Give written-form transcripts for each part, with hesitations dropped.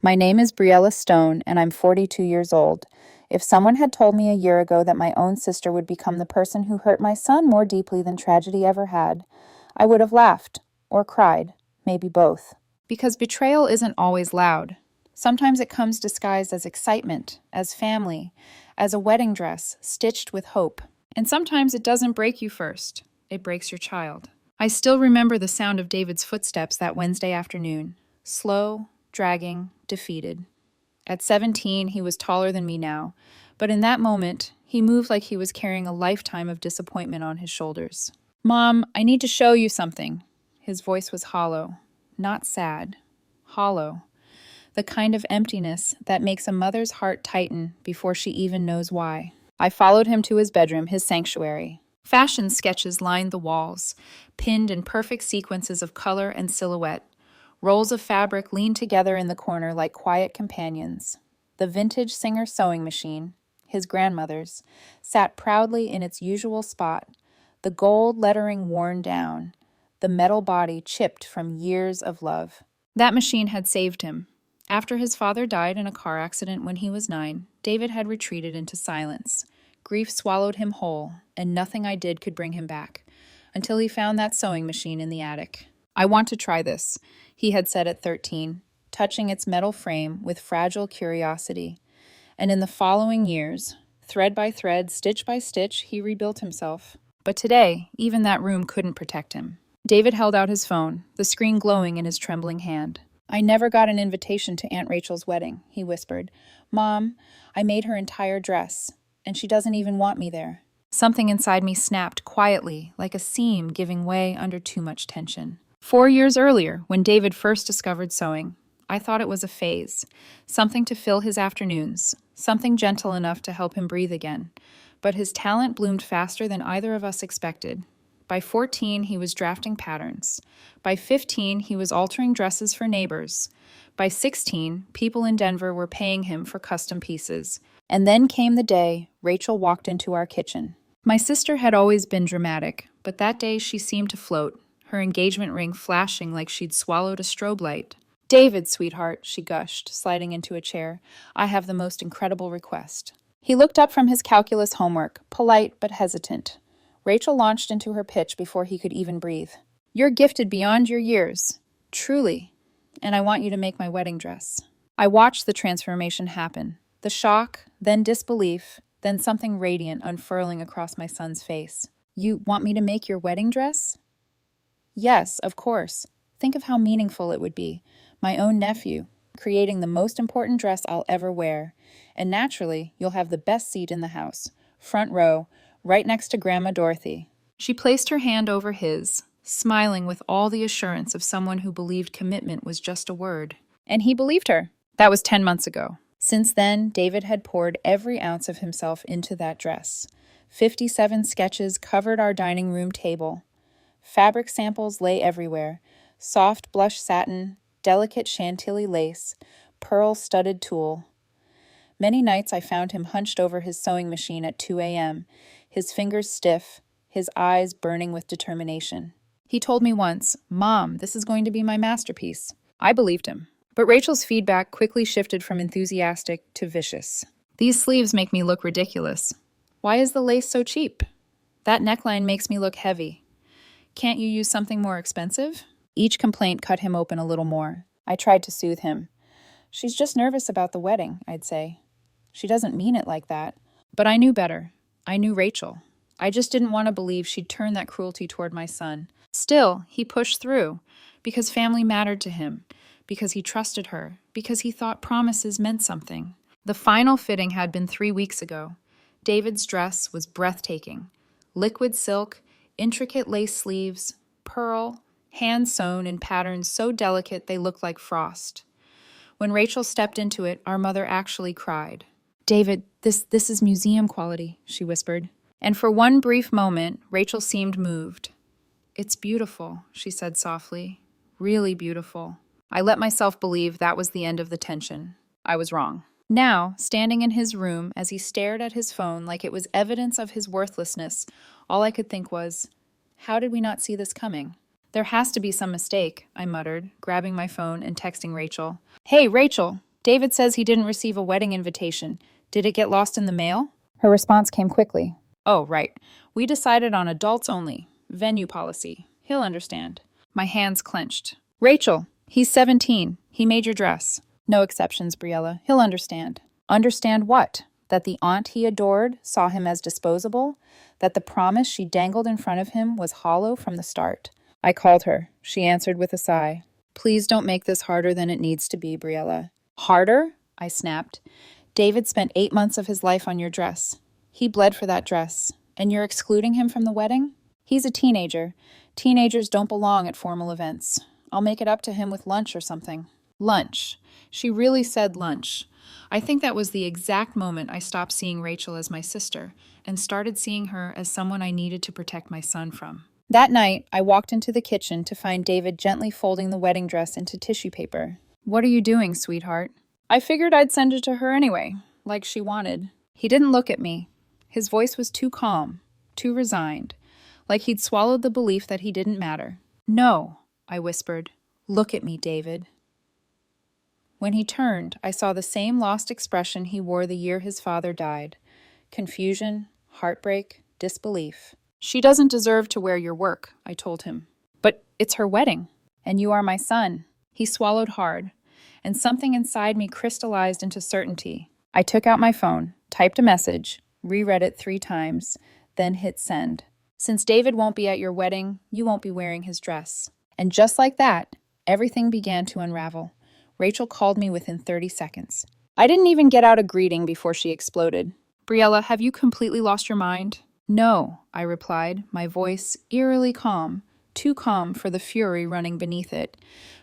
My name is Briella Stone, and I'm 42 years old. If someone had told me a year ago that my own sister would become the person who hurt my son more deeply than tragedy ever had, I would have laughed or cried, maybe both. Because betrayal isn't always loud. Sometimes it comes disguised as excitement, as family, as a wedding dress stitched with hope. And sometimes it doesn't break you first, it breaks your child. I still remember the sound of David's footsteps that Wednesday afternoon. Slow, dragging, defeated. At 17, he was taller than me now, but in that moment, he moved like he was carrying a lifetime of disappointment on his shoulders. "Mom, I need to show you something." His voice was hollow, not sad, hollow. The kind of emptiness that makes a mother's heart tighten before she even knows why. I followed him to his bedroom, his sanctuary. Fashion sketches lined the walls, pinned in perfect sequences of color and silhouette. Rolls of fabric leaned together in the corner like quiet companions. The vintage Singer sewing machine, his grandmother's, sat proudly in its usual spot, the gold lettering worn down, the metal body chipped from years of love. That machine had saved him. After his father died in a car accident when he was 9, David had retreated into silence. Grief swallowed him whole, and nothing I did could bring him back, until he found that sewing machine in the attic. "I want to try this," he had said at 13, touching its metal frame with fragile curiosity. And in the following years, thread by thread, stitch by stitch, he rebuilt himself. But today, even that room couldn't protect him. David held out his phone, the screen glowing in his trembling hand. "I never got an invitation to Aunt Rachel's wedding," he whispered. "Mom, I made her entire dress, and she doesn't even want me there." Something inside me snapped quietly, like a seam giving way under too much tension. 4 years earlier, when David first discovered sewing, I thought it was a phase, something to fill his afternoons, something gentle enough to help him breathe again. But his talent bloomed faster than either of us expected. By 14, he was drafting patterns. By 15, he was altering dresses for neighbors. By 16, people in Denver were paying him for custom pieces. And then came the day Rachel walked into our kitchen. My sister had always been dramatic, but that day she seemed to float, her engagement ring flashing like she'd swallowed a strobe light. "David, sweetheart," she gushed, sliding into a chair, "I have the most incredible request." He looked up from his calculus homework, polite but hesitant. Rachel launched into her pitch before he could even breathe. "You're gifted beyond your years. Truly. And I want you to make my wedding dress." I watched the transformation happen. The shock, then disbelief, then something radiant unfurling across my son's face. "You want me to make your wedding dress?" "Yes, of course. Think of how meaningful it would be. My own nephew, creating the most important dress I'll ever wear. And naturally, you'll have the best seat in the house. Front row, right next to Grandma Dorothy." She placed her hand over his, smiling with all the assurance of someone who believed commitment was just a word. And he believed her. That was 10 months ago. Since then, David had poured every ounce of himself into that dress. 57 sketches covered our dining room table. Fabric samples lay everywhere. Soft blush satin, delicate chantilly lace, pearl-studded tulle. Many nights I found him hunched over his sewing machine at 2 a.m., his fingers stiff, his eyes burning with determination. He told me once, "Mom, this is going to be my masterpiece." I believed him. But Rachel's feedback quickly shifted from enthusiastic to vicious. "These sleeves make me look ridiculous. Why is the lace so cheap? That neckline makes me look heavy. Can't you use something more expensive?" Each complaint cut him open a little more. I tried to soothe him. "She's just nervous about the wedding," I'd say. "She doesn't mean it like that." But I knew better. I knew Rachel. I just didn't want to believe she'd turn that cruelty toward my son. Still, he pushed through, because family mattered to him, because he trusted her, because he thought promises meant something. The final fitting had been 3 weeks ago. David's dress was breathtaking. Liquid silk, intricate lace sleeves, pearl, hand-sewn in patterns so delicate they looked like frost. When Rachel stepped into it, our mother actually cried. "David, this is museum quality," she whispered. And for one brief moment, Rachel seemed moved. "It's beautiful," she said softly. "Really beautiful." I let myself believe that was the end of the tension. I was wrong. Now, standing in his room as he stared at his phone like it was evidence of his worthlessness, all I could think was, how did we not see this coming? "There has to be some mistake," I muttered, grabbing my phone and texting Rachel. "Hey, Rachel, David says he didn't receive a wedding invitation. Did it get lost in the mail? Her response came quickly. Oh, right. We decided on adults only. Venue policy. He'll understand. My hands clenched. Rachel, he's 17. He made your dress. No exceptions, Briella. He'll understand. Understand what? That the aunt he adored saw him as disposable? That the promise she dangled in front of him was hollow from the start? I called her. She answered with a sigh. Please don't make this harder than it needs to be, Briella. Harder? I snapped. David spent 8 months of his life on your dress. He bled for that dress. And you're excluding him from the wedding? He's a teenager. Teenagers don't belong at formal events. I'll make it up to him with lunch or something. Lunch. She really said lunch. I think that was the exact moment I stopped seeing Rachel as my sister and started seeing her as someone I needed to protect my son from. That night, I walked into the kitchen to find David gently folding the wedding dress into tissue paper. What are you doing, sweetheart? I figured I'd send it to her anyway, like she wanted. He didn't look at me. His voice was too calm, too resigned, like he'd swallowed the belief that he didn't matter. No, I whispered. Look at me, David. When he turned, I saw the same lost expression he wore the year his father died. Confusion, heartbreak, disbelief. She doesn't deserve to wear your work, I told him. But it's her wedding, and you are my son. He swallowed hard, and something inside me crystallized into certainty. I took out my phone, typed a message, reread it 3 times, then hit send. Since David won't be at your wedding, you won't be wearing his dress. And just like that, everything began to unravel. Rachel called me within 30 seconds. I didn't even get out a greeting before she exploded. Briella, have you completely lost your mind? No, I replied, my voice eerily calm, too calm for the fury running beneath it.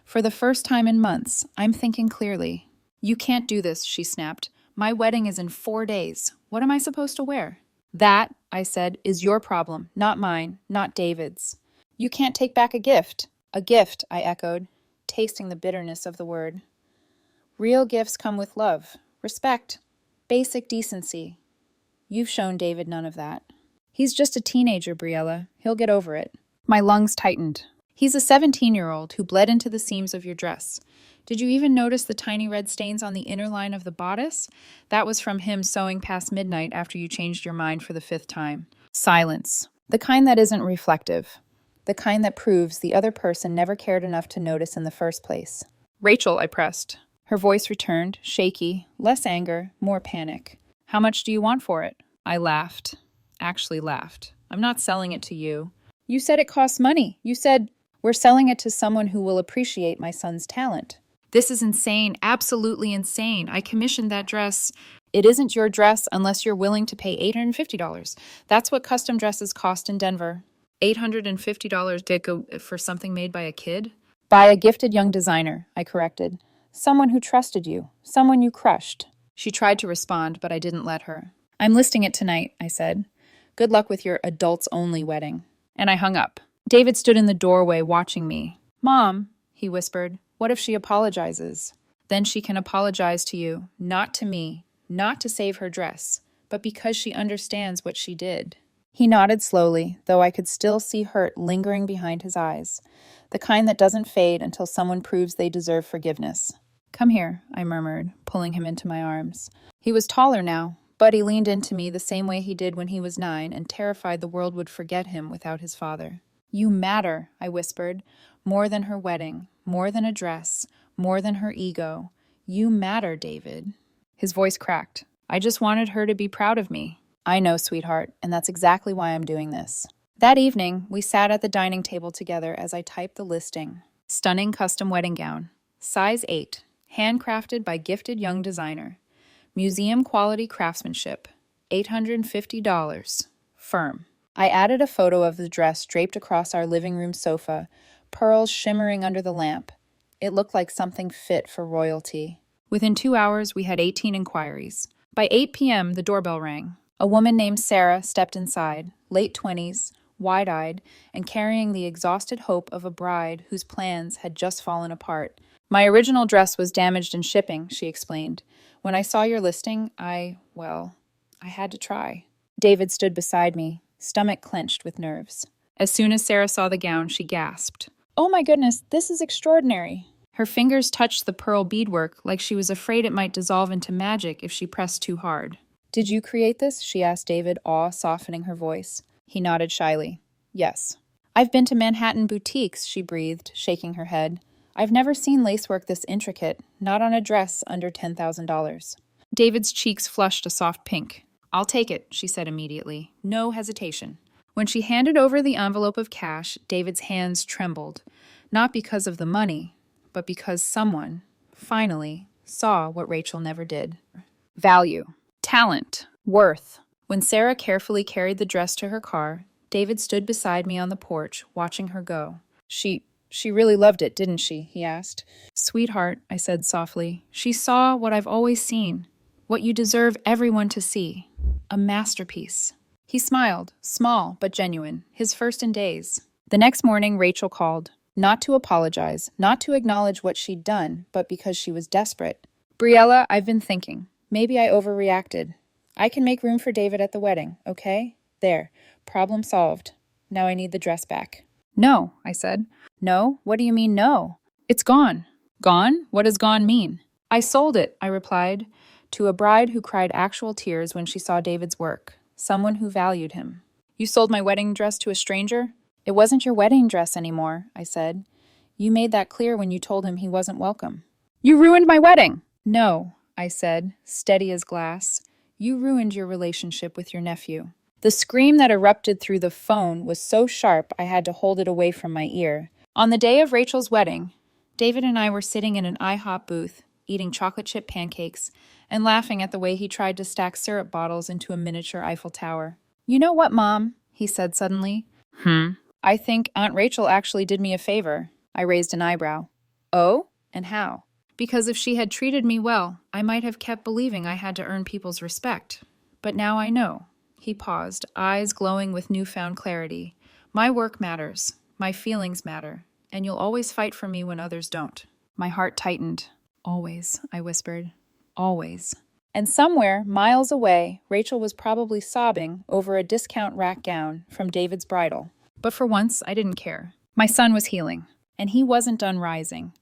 For the first time in months, I'm thinking clearly. You can't do this, she snapped. My wedding is in 4 days. What am I supposed to wear? That, I said, is your problem, not mine, not David's. You can't take back a gift. A gift, I echoed, tasting the bitterness of the word. Real gifts come with love, respect, basic decency. You've shown David none of that. He's just a teenager, Briella. He'll get over it. My lungs tightened. He's a 17-year-old who bled into the seams of your dress. Did you even notice the tiny red stains on the inner line of the bodice? That was from him sewing past midnight after you changed your mind for the 5th time. Silence. The kind that isn't reflective. The kind that proves the other person never cared enough to notice in the first place. Rachel, I pressed. Her voice returned, shaky, less anger, more panic. How much do you want for it? I laughed. Actually laughed. I'm not selling it to you. You said it costs money. You said, we're selling it to someone who will appreciate my son's talent. This is insane, absolutely insane. I commissioned that dress. It isn't your dress unless you're willing to pay $850. That's what custom dresses cost in Denver. $850 Dick for something made by a kid? By a gifted young designer, I corrected. Someone who trusted you. Someone you crushed. She tried to respond, but I didn't let her. I'm listing it tonight, I said. Good luck with your adults-only wedding. And I hung up. David stood in the doorway watching me. Mom, he whispered, what if she apologizes? Then she can apologize to you, not to me, not to save her dress, but because she understands what she did. He nodded slowly, though I could still see hurt lingering behind his eyes, the kind that doesn't fade until someone proves they deserve forgiveness. Come here, I murmured, pulling him into my arms. He was taller now, but he leaned into me the same way he did when he was 9 and terrified the world would forget him without his father. You matter, I whispered, more than her wedding, more than a dress, more than her ego. You matter, David. His voice cracked. I just wanted her to be proud of me. I know, sweetheart, and that's exactly why I'm doing this. That evening, we sat at the dining table together as I typed the listing. Stunning custom wedding gown. Size 8. Handcrafted by gifted young designer. Museum quality craftsmanship. $850. Firm. I added a photo of the dress draped across our living room sofa, pearls shimmering under the lamp. It looked like something fit for royalty. Within 2 hours, we had 18 inquiries. By 8 p.m., the doorbell rang. A woman named Sarah stepped inside, late 20s, wide-eyed, and carrying the exhausted hope of a bride whose plans had just fallen apart. My original dress was damaged in shipping, she explained. When I saw your listing, I had to try. David stood beside me, stomach clenched with nerves. As soon as Sarah saw the gown, she gasped. Oh my goodness, this is extraordinary. Her fingers touched the pearl beadwork like she was afraid it might dissolve into magic if she pressed too hard. "Did you create this?" she asked David, awe softening her voice. He nodded shyly. "Yes." "I've been to Manhattan boutiques," she breathed, shaking her head. "I've never seen lacework this intricate, not on a dress under $10,000. David's cheeks flushed a soft pink. "I'll take it," she said immediately. No hesitation. When she handed over the envelope of cash, David's hands trembled. Not because of the money, but because someone, finally, saw what Rachel never did. Value. Talent. Worth. When Sarah carefully carried the dress to her car, David stood beside me on the porch, watching her go. She really loved it, didn't she?" he asked. "Sweetheart," I said softly, "she saw what I've always seen, what you deserve everyone to see. A masterpiece." He smiled, small but genuine, his first in days. The next morning, Rachel called. Not to apologize, not to acknowledge what she'd done, but because she was desperate. "Briella, I've been thinking. Maybe I overreacted. I can make room for David at the wedding, okay? There. Problem solved. Now I need the dress back." "No," I said. "No? What do you mean, no?" "It's gone." "Gone? What does gone mean?" "I sold it," I replied, to a bride who cried actual tears when she saw David's work, someone who valued him. "You sold my wedding dress to a stranger?" "It wasn't your wedding dress anymore," I said. "You made that clear when you told him he wasn't welcome." "You ruined my wedding!" "No," I said, steady as glass. "You ruined your relationship with your nephew." The scream that erupted through the phone was so sharp I had to hold it away from my ear. On the day of Rachel's wedding, David and I were sitting in an IHOP booth, eating chocolate chip pancakes, and laughing at the way he tried to stack syrup bottles into a miniature Eiffel Tower. "You know what, Mom?" he said suddenly. "I think Aunt Rachel actually did me a favor." I raised an eyebrow. "Oh? And how?" "Because if she had treated me well, I might have kept believing I had to earn people's respect. But now I know." He paused, eyes glowing with newfound clarity. "My work matters. My feelings matter. And you'll always fight for me when others don't." My heart tightened. "Always," I whispered. "Always." And somewhere, miles away, Rachel was probably sobbing over a discount rack gown from David's bridal. But for once, I didn't care. My son was healing, and he wasn't done rising.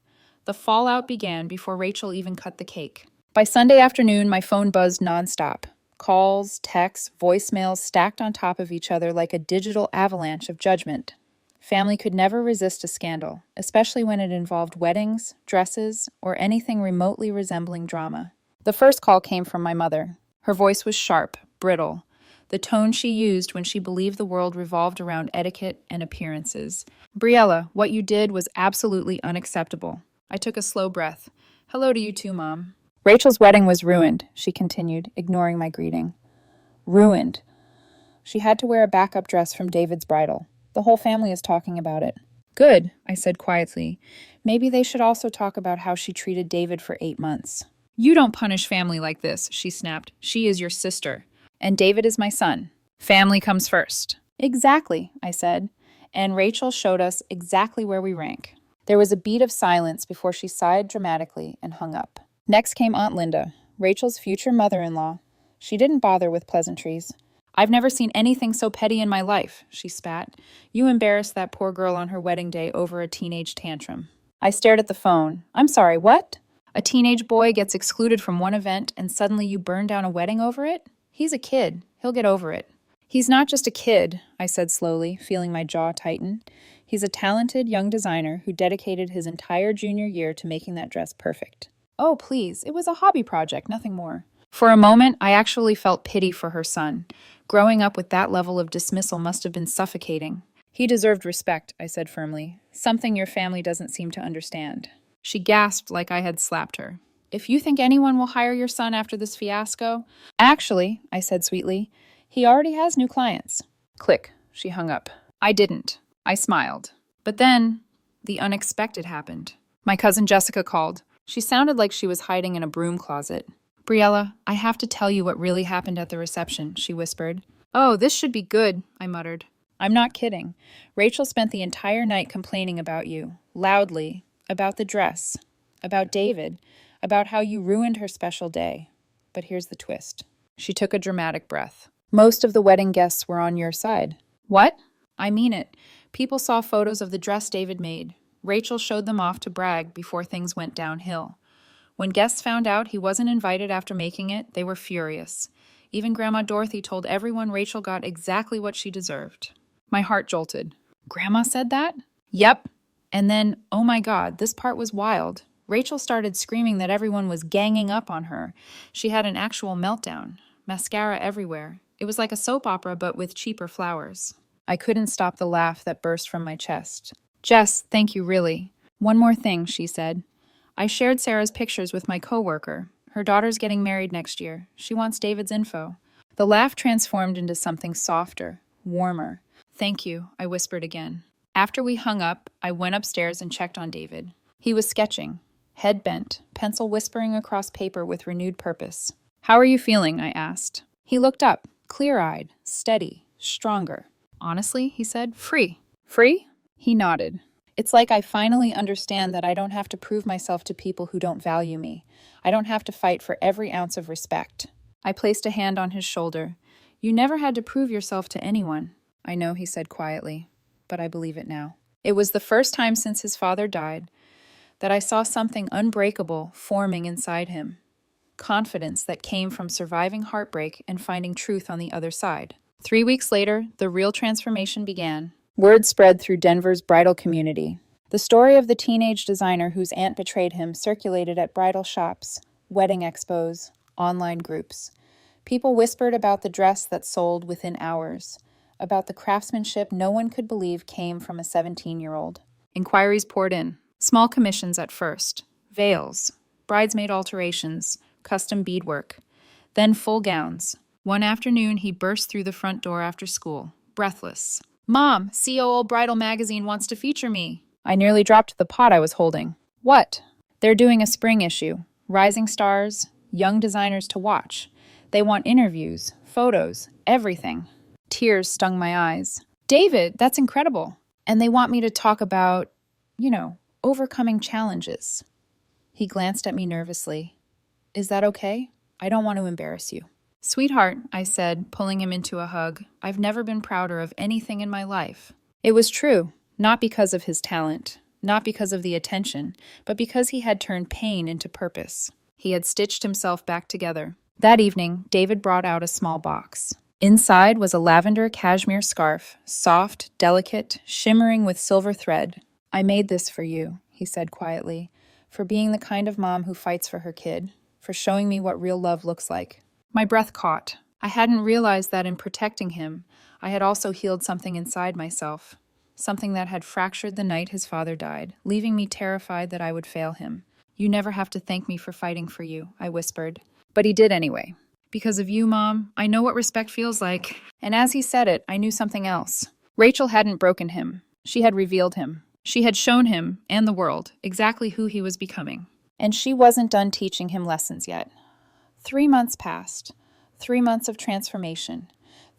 The fallout began before Rachel even cut the cake. By Sunday afternoon, my phone buzzed nonstop. Calls, texts, voicemails stacked on top of each other like a digital avalanche of judgment. Family could never resist a scandal, especially when it involved weddings, dresses, or anything remotely resembling drama. The first call came from my mother. Her voice was sharp, brittle, the tone she used when she believed the world revolved around etiquette and appearances. "Briella, what you did was absolutely unacceptable." I took a slow breath. "Hello to you too, Mom." "Rachel's wedding was ruined," she continued, ignoring my greeting. "Ruined. She had to wear a backup dress from David's bridal. The whole family is talking about it." "Good," I said quietly. "Maybe they should also talk about how she treated David for 8 months." "You don't punish family like this," she snapped. "She is your sister. And David is my son. Family comes first." "Exactly," I said. And Rachel showed us exactly where we rank. There was a beat of silence before she sighed dramatically and hung up. Next came Aunt Linda, Rachel's future mother-in-law. She didn't bother with pleasantries. "I've never seen anything so petty in my life," she spat. "You embarrassed that poor girl on her wedding day over a teenage tantrum." I stared at the phone. "I'm sorry, what?" "A teenage boy gets excluded from one event and suddenly you burn down a wedding over it? He's a kid. He'll get over it." "He's not just a kid," I said slowly, feeling my jaw tighten. "He's a talented young designer who dedicated his entire junior year to making that dress perfect." "Oh, please, it was a hobby project, nothing more." For a moment, I actually felt pity for her son. Growing up with that level of dismissal must have been suffocating. "He deserved respect," I said firmly. "Something your family doesn't seem to understand." She gasped like I had slapped her. "If you think anyone will hire your son after this fiasco—" "Actually," I said sweetly, "he already has new clients." Click, she hung up. I didn't. I smiled. But then, the unexpected happened. My cousin Jessica called. She sounded like she was hiding in a broom closet. "Briella, I have to tell you what really happened at the reception," she whispered. "Oh, this should be good," I muttered. "I'm not kidding. Rachel spent the entire night complaining about you, loudly, about the dress, about David, about how you ruined her special day. But here's the twist." She took a dramatic breath. "Most of the wedding guests were on your side." "What?" "I mean it. People saw photos of the dress David made. Rachel showed them off to brag before things went downhill. When guests found out he wasn't invited after making it, they were furious. Even Grandma Dorothy told everyone Rachel got exactly what she deserved. My heart jolted. Grandma said that? Yep. And then, oh my God, this part was wild. Rachel started screaming that everyone was ganging up on her. She had an actual meltdown. Mascara everywhere. It was like a soap opera, but with cheaper flowers. I couldn't stop the laugh that burst from my chest. Jess, thank you really. One more thing, she said. I shared Sarah's pictures with my coworker. Her daughter's getting married next year. She wants David's info. The laugh transformed into something softer, warmer. Thank you, I whispered again. After we hung up, I went upstairs and checked on David. He was sketching, head bent, pencil whispering across paper with renewed purpose. How are you feeling? I asked. He looked up, clear-eyed, steady, stronger. Honestly, he said, free. Free? He nodded. It's like I finally understand that I don't have to prove myself to people who don't value me. I don't have to fight for every ounce of respect. I placed a hand on his shoulder. You never had to prove yourself to anyone. I know, he said quietly, but I believe it now. It was the first time since his father died that I saw something unbreakable forming inside him. Confidence that came from surviving heartbreak and finding truth on the other side. 3 weeks later, the real transformation began. Word spread through Denver's bridal community. The story of the teenage designer whose aunt betrayed him circulated at bridal shops, wedding expos, online groups. People whispered about the dress that sold within hours, about the craftsmanship no one could believe came from a 17-year-old. Inquiries poured in. Small commissions at first. Veils, bridesmaid alterations, custom beadwork. Then full gowns. One afternoon, he burst through the front door after school, breathless. Mom, COO Bridal Magazine wants to feature me. I nearly dropped the pot I was holding. What? They're doing a spring issue. Rising stars, young designers to watch. They want interviews, photos, everything. Tears stung my eyes. David, that's incredible. And they want me to talk about, overcoming challenges. He glanced at me nervously. Is that okay? I don't want to embarrass you. Sweetheart, I said, pulling him into a hug, I've never been prouder of anything in my life. It was true, not because of his talent, not because of the attention, but because he had turned pain into purpose. He had stitched himself back together. That evening, David brought out a small box. Inside was a lavender cashmere scarf, soft, delicate, shimmering with silver thread. I made this for you, he said quietly, for being the kind of mom who fights for her kid, for showing me what real love looks like. My breath caught. I hadn't realized that in protecting him, I had also healed something inside myself, something that had fractured the night his father died, leaving me terrified that I would fail him. You never have to thank me for fighting for you, I whispered. But he did anyway. Because of you, Mom, I know what respect feels like. And as he said it, I knew something else. Rachel hadn't broken him. She had revealed him. She had shown him, and the world, exactly who he was becoming. And she wasn't done teaching him lessons yet. 3 months passed. 3 months of transformation.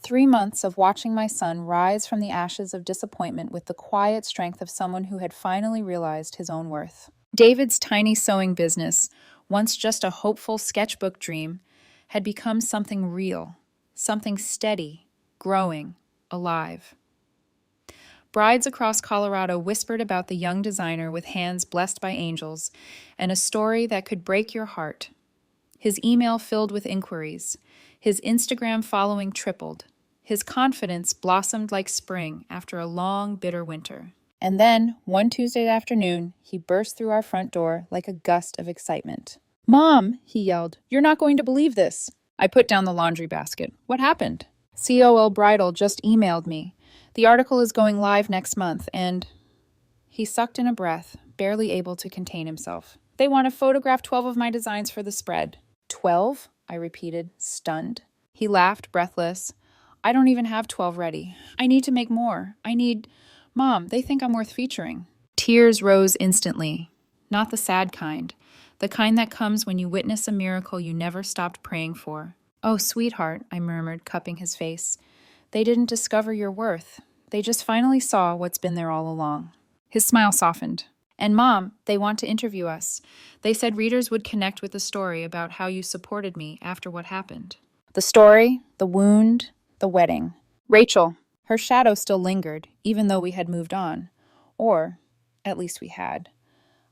3 months of watching my son rise from the ashes of disappointment with the quiet strength of someone who had finally realized his own worth. David's tiny sewing business, once just a hopeful sketchbook dream, had become something real, something steady, growing, alive. Brides across Colorado whispered about the young designer with hands blessed by angels and a story that could break your heart. His email filled with inquiries. His Instagram following tripled. His confidence blossomed like spring after a long, bitter winter. And then, one Tuesday afternoon, he burst through our front door like a gust of excitement. Mom, he yelled, you're not going to believe this. I put down the laundry basket. What happened? COL Bridal just emailed me. The article is going live next month, and... He sucked in a breath, barely able to contain himself. They want to photograph 12 of my designs for the spread. 12? I repeated, stunned. He laughed, breathless. I don't even have 12 ready. I need to make more. Mom, they think I'm worth featuring. Tears rose instantly. Not the sad kind. The kind that comes when you witness a miracle you never stopped praying for. Oh, sweetheart, I murmured, cupping his face. They didn't discover your worth. They just finally saw what's been there all along. His smile softened. And Mom, they want to interview us. They said readers would connect with the story about how you supported me after what happened. The story, the wound, the wedding. Rachel, her shadow still lingered, even though we had moved on. Or, At least we had.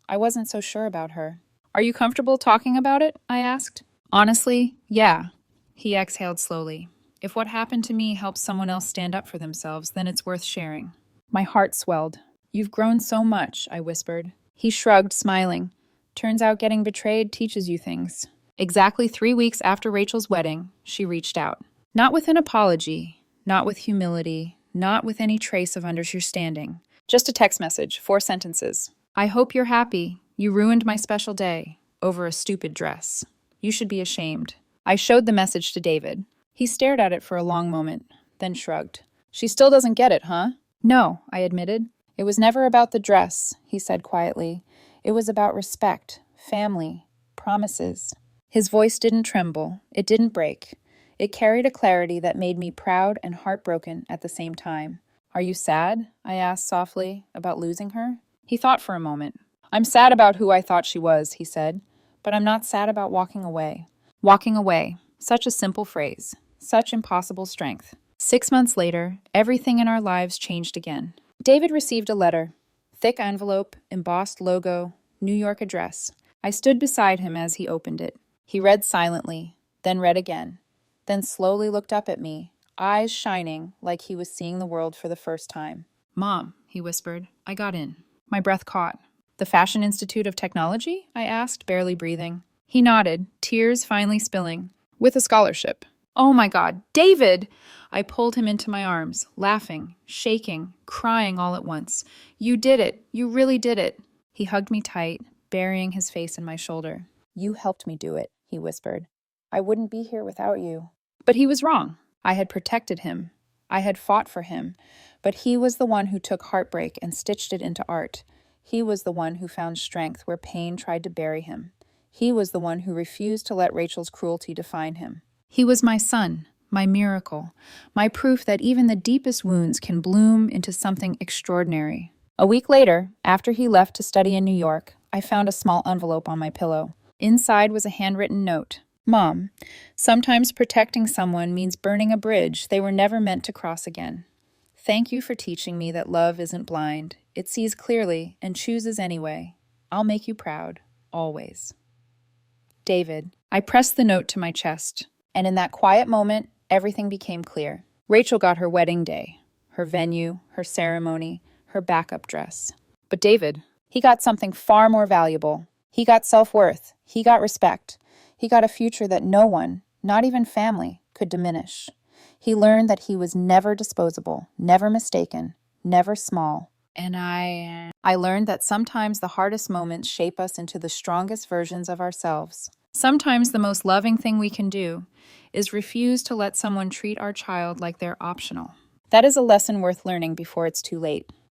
I wasn't so sure about her. Are you comfortable talking about it? I asked. Honestly, yeah. He exhaled slowly. If what happened to me helps someone else stand up for themselves, then it's worth sharing. My heart swelled. You've grown so much, I whispered. He shrugged, smiling. Turns out getting betrayed teaches you things. Exactly 3 weeks after Rachel's wedding, she reached out. Not with an apology, not with humility, not with any trace of understanding. Just a text message, 4 sentences. I hope you're happy. You ruined my special day over a stupid dress. You should be ashamed. I showed the message to David. He stared at it for a long moment, then shrugged. She still doesn't get it, huh? No, I admitted. It was never about the dress, he said quietly. It was about respect, family, promises. His voice didn't tremble. It didn't break. It carried a clarity that made me proud and heartbroken at the same time. Are you sad? I asked softly, about losing her. He thought for a moment. I'm sad about who I thought she was, he said, but I'm not sad about walking away. Walking away. Such a simple phrase. Such impossible strength. 6 months later, everything in our lives changed again. David received a letter. Thick envelope, embossed logo, New York address. I stood beside him as he opened it. He read silently, then read again, then slowly looked up at me, eyes shining like he was seeing the world for the first time. Mom, he whispered, I got in. My breath caught. The Fashion Institute of Technology? I asked, barely breathing. He nodded, tears finally spilling. With a scholarship. Oh my God, David! I pulled him into my arms, laughing, shaking, crying all at once. You did it. You really did it. He hugged me tight, burying his face in my shoulder. You helped me do it, he whispered. I wouldn't be here without you. But he was wrong. I had protected him. I had fought for him. But he was the one who took heartbreak and stitched it into art. He was the one who found strength where pain tried to bury him. He was the one who refused to let Rachel's cruelty define him. He was my son, my miracle, my proof that even the deepest wounds can bloom into something extraordinary. A week later, after he left to study in New York, I found a small envelope on my pillow. Inside was a handwritten note. Mom, sometimes protecting someone means burning a bridge they were never meant to cross again. Thank you for teaching me that love isn't blind. It sees clearly and chooses anyway. I'll make you proud, always. David. I pressed the note to my chest, and in that quiet moment, everything became clear. Rachel got her wedding day, her venue, her ceremony, her backup dress. But David, he got something far more valuable. He got self-worth. He got respect. He got a future that no one, not even family, could diminish. He learned that he was never disposable, never mistaken, never small. And I learned that sometimes the hardest moments shape us into the strongest versions of ourselves. Sometimes the most loving thing we can do is refuse to let someone treat our child like they're optional. That is a lesson worth learning before it's too late.